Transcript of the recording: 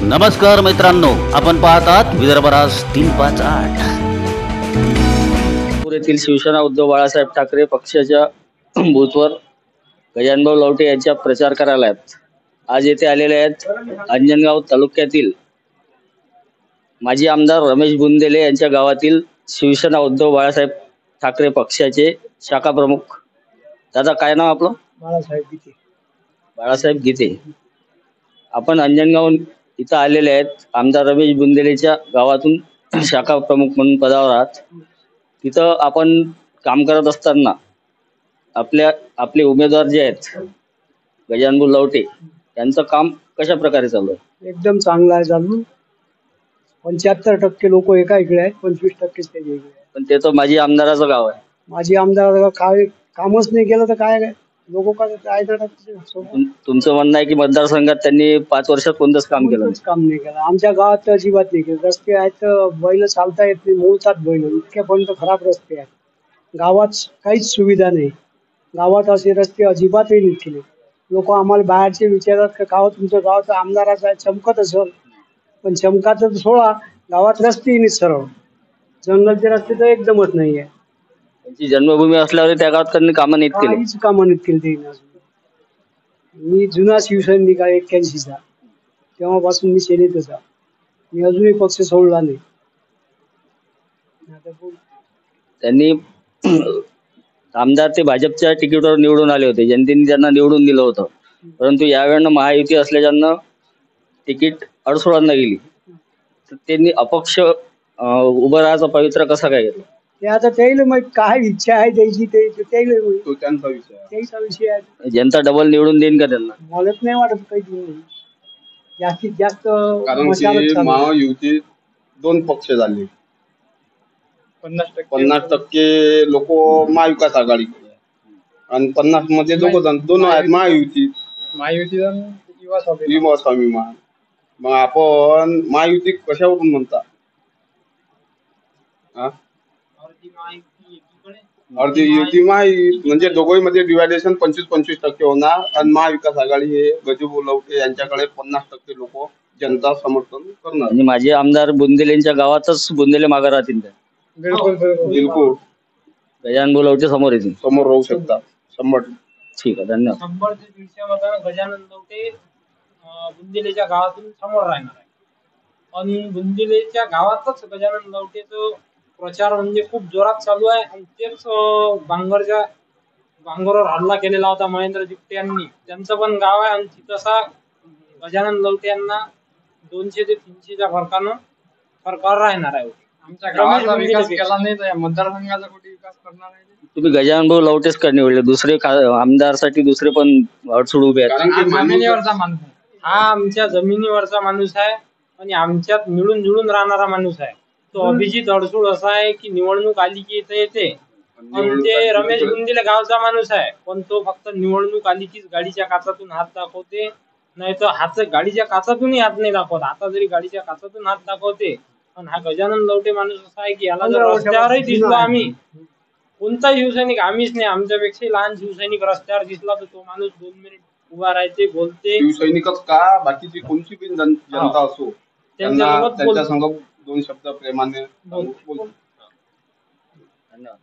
नमस्कार मित्रांनो, आपण पाहतात विदर्भराज 358. पुण्यातील शिवसेना उद्धव बाळासाहेब ठाकरे पक्षाच्या बूथवर गजाननभाऊ लवटे यांच्या प्रचार कार्यालयात आज येथे आलेले आहेत. अंजनगाव तालुक्यातील माजी आमदार रमेश बुंदेले यांच्या गावातील शिवसेना उद्धव बाळासाहेब ठाकरे पक्षाचे शाखा प्रमुख. दादा, काय नाव आपलं? बाळासाहेब गीते. बाळासाहेब गीते. आपण अंजनगाव इथं आलेले आहेत. आमदार रमेश बुंदेलेच्या गावातून शाखा प्रमुख म्हणून पदावर आहात. तिथं आपण काम करत असताना आपले उमेदवार जे आहेत गजाननभाऊ लवटे यांचं काम कशा प्रकारे चालू आहे? एकदम चांगला आहे चालू. 75% लोक एका इकडे आहेत, 25% ते वेगळे आहेत. पण ते तर माजी आमदाराचं गाव आहे. माझी आमदार काय कामच नाही केलं तर काय लोक काय तुमचं म्हणणं आहे की मतदारसंघात त्यांनी 5 वर्षात कोणतंच काम केलं नाही? काम नाही केलं. आमच्या गावात तर अजिबात नाही केलं. रस्ते आहेत, बैल चालता येत नाही, मूळतात बैल, इतक्यापर्यंत खराब रस्ते आहेत. गावात काहीच सुविधा नाही. गावात असे रस्ते अजिबातही नाही केले. लोक आम्हाला बाहेरचे विचारतात का गाव तुमचं गावाचं आमदाराचं आहे, चमकत असेल, पण चमकाचं सोडा, गावात रस्तेही नाही सरळ. जंगलचे रस्ते तर एकदमच नाहीये. त्यांची जन्मभूमी असल्यावर त्या गावात त्यांनी कामं नीट केली? काहीच कामं नीट केली त्यांनी अजून. मी जुना शिवसैनिक आहे 81चा, तेव्हापासून मी सेनेतच आहे. मी अजूनही पक्ष सोडला नाही. त्यांनी आमदार ते भाजपच्या तिकीटवर निवडून आले होते. जनतेने त्यांना निवडून दिलं होतं. परंतु यावेळेला महायुती असल्याच्यानं तिकीट अडसोडांना गेली. तर त्यांनी अपक्ष उभं राहायचा पवित्र कसा काय घेतला? ते आता त्याला मग काय इच्छा आहे त्याची, तो त्यांचा विषय आहे. त्याचा विषय आहे. जनता डबल निवडून देईन का त्यांना? मला नाही वाटत काही. जास्तीत जास्त कारण की महायुतीत 2 पक्ष झाले. 50% लोक महाविकास आघाडी आणि 50 मध्ये दोन आहेत महायुती युवा स्वाभिमान. मग आपण महायुती कशावरून म्हणता? अर्धी युती म्हणजे दोघांमध्ये डिवायडेशन 25-25% होणार आणि महाविकास आघाडी हे गजू लवटे यांच्याकडे 50% लोक जनता समर्थन करणार. आणि माझे आमदार बुंदेलेंच्या गावातच बुंदेले मागे राहतील का? बिलकुल. गजाननभाऊ लवटे समोर येतील? समोर राहू शकतात 100%. ठीक आहे, धन्यवाद. 100 ते 150 मतांना गजानन लवटे बुंदेलेच्या गावातून समोर राहणार आहे. आणि बुंदेलेच्या गावातच गजानन लवटेचं प्रचार म्हणजे खूप जोरात चालू आहे. आणि तेच बांगरवर हल्ला केलेला होता महेंद्र जिगटे यांनी, त्यांचं पण गाव आहे. आणि तसा गजानन लवटे यांना 200 ते 300च्या फरकानं सरकार राहणार आहे. आमच्या गावाचा विकास केला नाही तर मतदारसंघाचा कुठे विकास करणार आहे? तुम्ही गजाननभाऊ लवटेच का निवडले? दुसरे आमदारसाठी दुसरे पण अडचण उभे आहेत. जमिनीवरचा माणूस आहे हा, आमच्या जमिनीवरचा माणूस आहे आणि आमच्यात मिळून जुळून राहणारा माणूस आहे. तो अभिजित अडसूळ असा आहे की निवडणूक आली की इथे येते. आणि ते रमेश बुंदेले गावचा माणूस आहे, पण तो फक्त निवडणूक आली की गाडीच्या काचातून हात दाखवते, नाही तर गाडीच्या काचातूनही हात नाही दाखवत. आता जरी गाडीच्या काचातून हात दाखवते. पण हा गजानन लवटे माणूस असा आहे की याला जर रस्त्यावरही दिसलो आम्ही, कोणता शिवसैनिक, आम्हीच नाही, आमच्यापेक्षा लहान शिवसैनिक रस्त्यावर दिसला तर तो माणूस 2 मिनिट उभा राहायचे, बोलते. शिवसैनिकच का, बाकीची कोणती पण जनता असो त्यांच्या संग 2 शब्द प्रेमाने बोलतो. धन्यवाद.